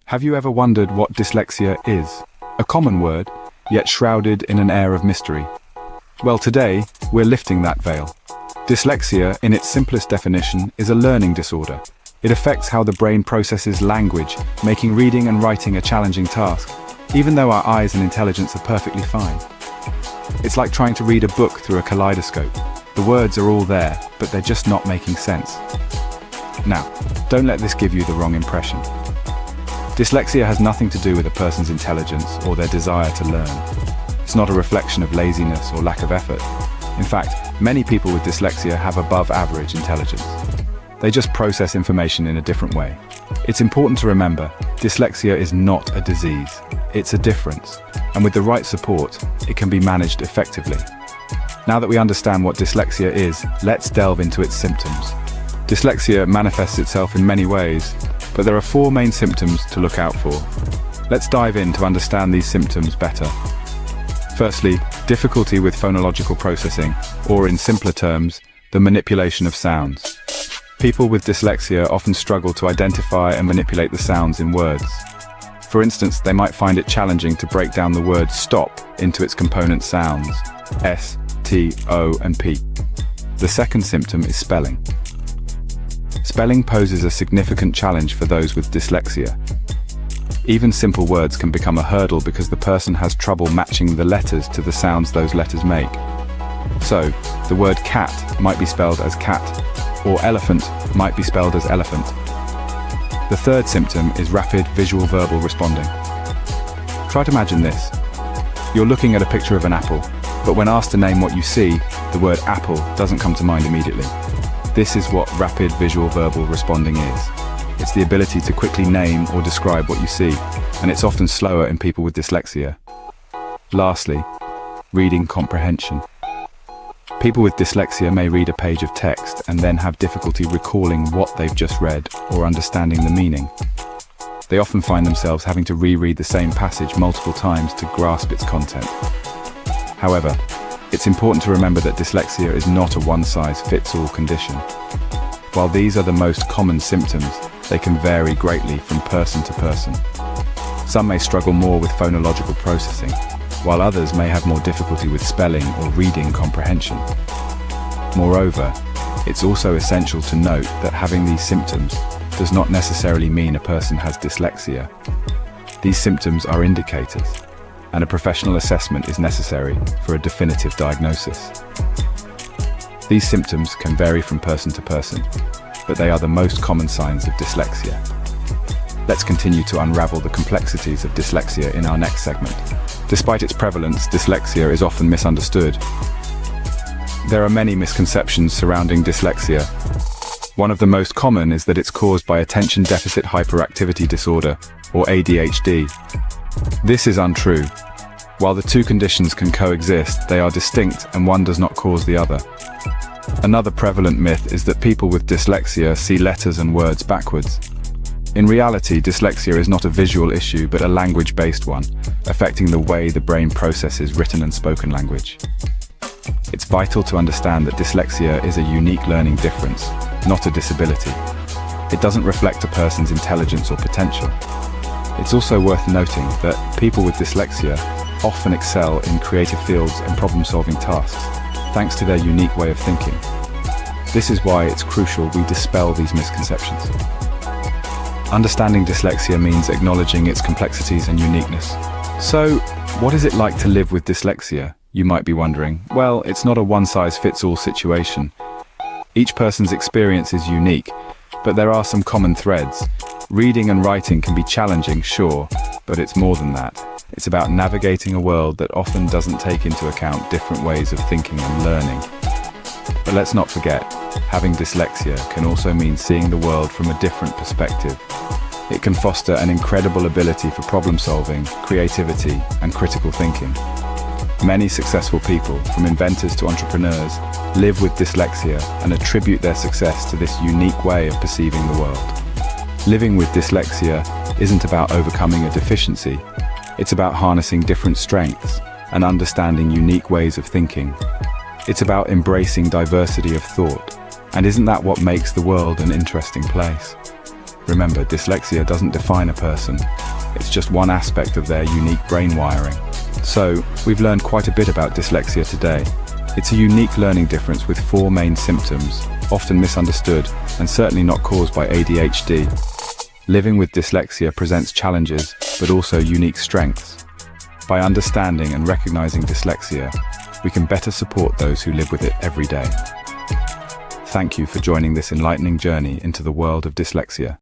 Have you ever wondered what dyslexia is? A common word, yet shrouded in an air of mystery. Well, today, we're lifting that veil. Dyslexia, in its simplest definition, is a learning disorder. It affects how the brain processes language, making reading and writing a challenging task, even though our eyes and intelligence are perfectly fine. It's like trying to read a book through a kaleidoscope. The words are all there, but they're just not making sense. Now, don't let this give you the wrong impression. Dyslexia has nothing to do with a person's intelligence or their desire to learn. It's not a reflection of laziness or lack of effort. In fact, many people with dyslexia have above average intelligence. They just process information in a different way. It's important to remember, dyslexia is not a disease. It's a difference, and with the right support, it can be managed effectively. Now that we understand what dyslexia is, let's delve into its symptoms. Dyslexia manifests itself in many ways, but there are 4 main symptoms to look out for. Let's dive in to understand these symptoms better. Firstly, difficulty with phonological processing, or in simpler terms, the manipulation of sounds. People with dyslexia often struggle to identify and manipulate the sounds in words. For instance, they might find it challenging to break down the word stop into its component sounds, S, T, O, and P. The second symptom is spelling. Spelling poses a significant challenge for those with dyslexia. Even simple words can become a hurdle because the person has trouble matching the letters to the sounds those letters make. So, the word cat might be spelled as cat, or elephant might be spelled as elephant. The third symptom is rapid visual verbal responding. Try to imagine this. You're looking at a picture of an apple, but when asked to name what you see, the word apple doesn't come to mind immediately. This is what rapid visual verbal responding is. It's the ability to quickly name or describe what you see, and it's often slower in people with dyslexia. Lastly, reading comprehension. People with dyslexia may read a page of text and then have difficulty recalling what they've just read or understanding the meaning. They often find themselves having to reread the same passage multiple times to grasp its content. However, it's important to remember that dyslexia is not a one-size-fits-all condition. While these are the most common symptoms, they can vary greatly from person to person. Some may struggle more with phonological processing, while others may have more difficulty with spelling or reading comprehension. Moreover, it's also essential to note that having these symptoms does not necessarily mean a person has dyslexia. These symptoms are indicators, and a professional assessment is necessary for a definitive diagnosis. These symptoms can vary from person to person, but they are the most common signs of dyslexia. Let's continue to unravel the complexities of dyslexia in our next segment. Despite its prevalence, dyslexia is often misunderstood. There are many misconceptions surrounding dyslexia. One of the most common is that it's caused by attention deficit hyperactivity disorder, or ADHD. This is untrue. While the two conditions can coexist, they are distinct and one does not cause the other. Another prevalent myth is that people with dyslexia see letters and words backwards. In reality, dyslexia is not a visual issue but a language-based one, affecting the way the brain processes written and spoken language. It's vital to understand that dyslexia is a unique learning difference, not a disability. It doesn't reflect a person's intelligence or potential. It's also worth noting that people with dyslexia often excel in creative fields and problem-solving tasks, thanks to their unique way of thinking. This is why it's crucial we dispel these misconceptions. Understanding dyslexia means acknowledging its complexities and uniqueness. So, what is it like to live with dyslexia? You might be wondering. Well, it's not a one-size-fits-all situation. Each person's experience is unique, but there are some common threads. Reading and writing can be challenging, sure, but it's more than that. It's about navigating a world that often doesn't take into account different ways of thinking and learning. But let's not forget, having dyslexia can also mean seeing the world from a different perspective. It can foster an incredible ability for problem solving, creativity, and critical thinking. Many successful people, from inventors to entrepreneurs, live with dyslexia and attribute their success to this unique way of perceiving the world. Living with dyslexia isn't about overcoming a deficiency. It's about harnessing different strengths and understanding unique ways of thinking. It's about embracing diversity of thought. And isn't that what makes the world an interesting place? Remember, dyslexia doesn't define a person. It's just one aspect of their unique brain wiring. So, we've learned quite a bit about dyslexia today. It's a unique learning difference with 4 main symptoms, often misunderstood, and certainly not caused by ADHD. Living with dyslexia presents challenges, but also unique strengths. By understanding and recognizing dyslexia, we can better support those who live with it every day. Thank you for joining this enlightening journey into the world of dyslexia.